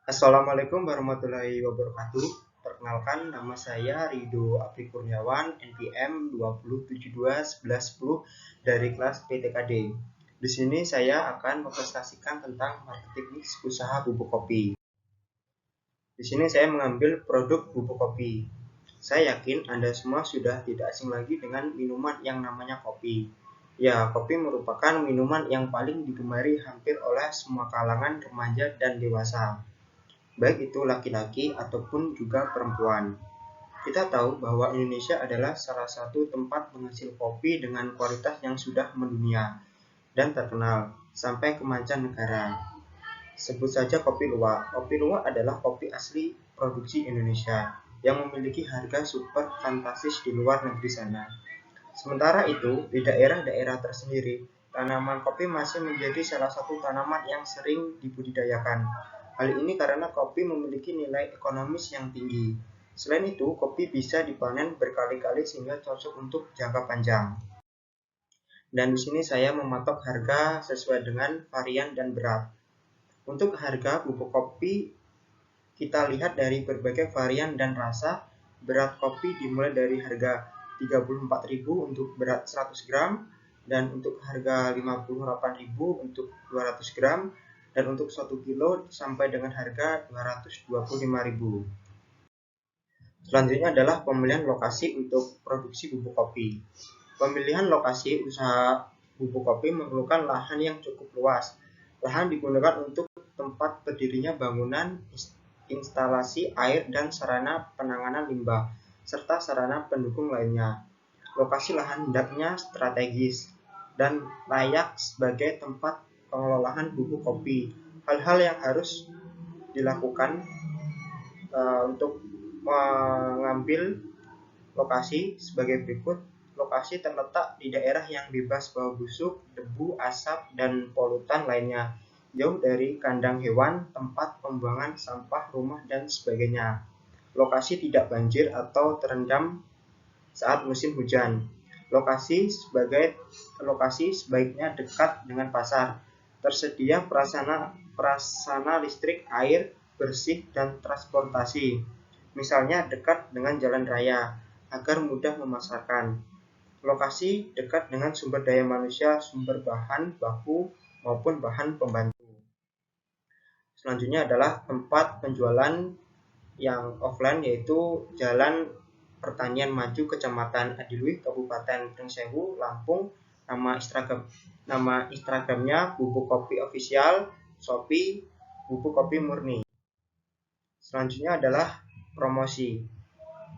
Assalamualaikum warahmatullahi wabarakatuh. Perkenalkan, nama saya Rido Apri Kurniawan, NPM 20721110 dari kelas PTKD. Di sini saya akan mempresentasikan tentang marketing mix usaha bubuk kopi. Di sini saya mengambil produk bubuk kopi. Saya yakin Anda semua sudah tidak asing lagi dengan minuman yang namanya kopi. Ya, kopi merupakan minuman yang paling digemari hampir oleh semua kalangan remaja dan dewasa, baik itu laki-laki ataupun juga perempuan. Kita tahu bahwa Indonesia adalah salah satu tempat penghasil kopi dengan kualitas yang sudah mendunia dan terkenal sampai ke mancanegara. Sebut saja kopi luwak. Kopi luwak adalah kopi asli produksi Indonesia yang memiliki harga super fantastis di luar negeri sana. Sementara itu, di daerah-daerah tersendiri, tanaman kopi masih menjadi salah satu tanaman yang sering dibudidayakan. Hal ini karena kopi memiliki nilai ekonomis yang tinggi. Selain itu, kopi bisa dipanen berkali-kali sehingga cocok untuk jangka panjang. Dan di sini saya mematok harga sesuai dengan varian dan berat. Untuk harga bubuk kopi, kita lihat dari berbagai varian dan rasa. Berat kopi dimulai dari harga 34.000 untuk berat 100 gram, dan untuk harga 58.000 untuk 200 gram, dan untuk 1 kilo sampai dengan harga 225.000. Selanjutnya adalah pemilihan lokasi untuk produksi bubuk kopi. Pemilihan lokasi usaha bubuk kopi memerlukan lahan yang cukup luas. Lahan digunakan untuk tempat berdirinya bangunan, instalasi air dan sarana penanganan limbah, serta sarana pendukung lainnya. Lokasi lahan hendaknya strategis dan layak sebagai tempat pengelolaan bubuk kopi. Hal-hal yang harus dilakukan untuk mengambil lokasi sebagai berikut. Lokasi terletak di daerah yang bebas bau busuk, debu, asap, dan polutan lainnya, jauh dari kandang hewan, tempat pembuangan sampah, rumah, dan sebagainya. Lokasi tidak banjir atau terendam saat musim hujan. Lokasi sebaiknya dekat dengan pasar. Tersedia prasarana listrik, air bersih, dan transportasi. Misalnya dekat dengan jalan raya agar mudah memasarkan. Lokasi dekat dengan sumber daya manusia, sumber bahan baku maupun bahan pembantu. Selanjutnya adalah tempat penjualan yang offline, yaitu Jalan Pertanian Maju, Kecamatan Adiluih, Kabupaten Pringsewu, Lampung. Nama Instagramnya Bubuk Kopi Official, Shopee Bubuk Kopi Murni. Selanjutnya adalah promosi.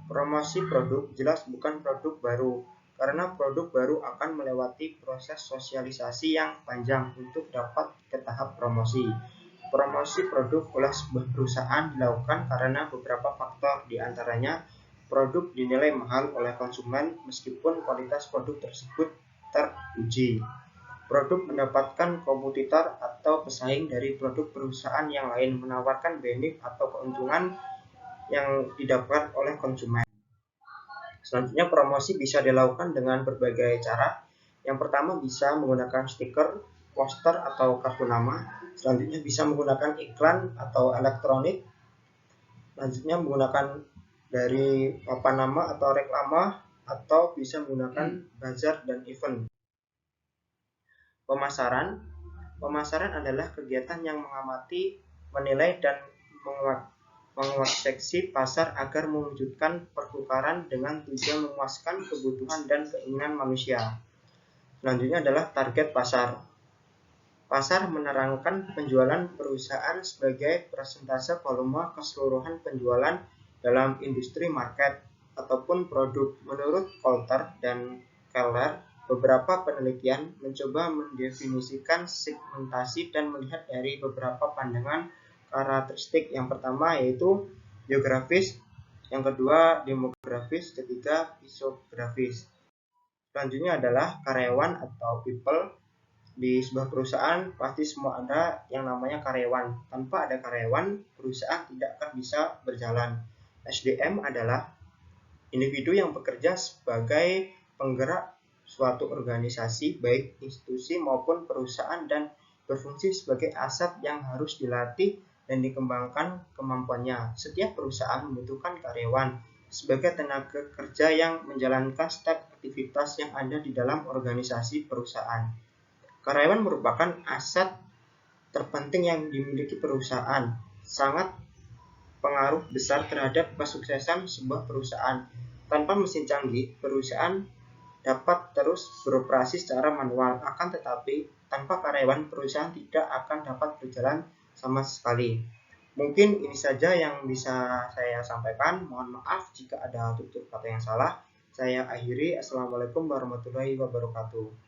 Promosi produk jelas bukan produk baru, karena produk baru akan melewati proses sosialisasi yang panjang untuk dapat ke tahap promosi. Promosi produk oleh sebuah perusahaan dilakukan karena beberapa faktor, diantaranya produk dinilai mahal oleh konsumen meskipun kualitas produk tersebut teruji. Produk mendapatkan kompetitor atau pesaing dari produk perusahaan yang lain, menawarkan benefit atau keuntungan yang didapatkan oleh konsumen. Selanjutnya, promosi bisa dilakukan dengan berbagai cara. Yang pertama, bisa menggunakan stiker, poster, atau kartu nama. Selanjutnya, bisa menggunakan iklan atau elektronik. Selanjutnya, menggunakan dari papan nama atau reklama, atau bisa menggunakan bazar dan event. Pemasaran. Pemasaran adalah kegiatan yang mengamati, menilai, dan mengoreksi pasar agar mewujudkan pertukaran dengan tujuan memuaskan kebutuhan dan keinginan manusia. Selanjutnya adalah target pasar. Pasar menerangkan penjualan perusahaan sebagai persentase volume keseluruhan penjualan dalam industri market ataupun produk. Menurut Coulter dan Keller, beberapa penelitian mencoba mendefinisikan segmentasi dan melihat dari beberapa pandangan karakteristik. Yang pertama yaitu geografis, yang kedua demografis, ketiga fisiografis. Selanjutnya adalah karyawan atau people. Di sebuah perusahaan pasti semua ada yang namanya karyawan. Tanpa ada karyawan, perusahaan tidak akan bisa berjalan. SDM adalah individu yang bekerja sebagai penggerak suatu organisasi, baik institusi maupun perusahaan, dan berfungsi sebagai aset yang harus dilatih dan dikembangkan kemampuannya. Setiap perusahaan membutuhkan karyawan sebagai tenaga kerja yang menjalankan setiap aktivitas yang ada di dalam organisasi perusahaan. Karyawan merupakan aset terpenting yang dimiliki perusahaan, sangat pengaruh besar terhadap kesuksesan sebuah perusahaan. Tanpa mesin canggih, perusahaan dapat terus beroperasi secara manual, akan tetapi tanpa karyawan perusahaan tidak akan dapat berjalan sama sekali. Mungkin ini saja yang bisa saya sampaikan. Mohon maaf jika ada tutur kata yang salah. Saya akhiri. Assalamualaikum warahmatullahi wabarakatuh.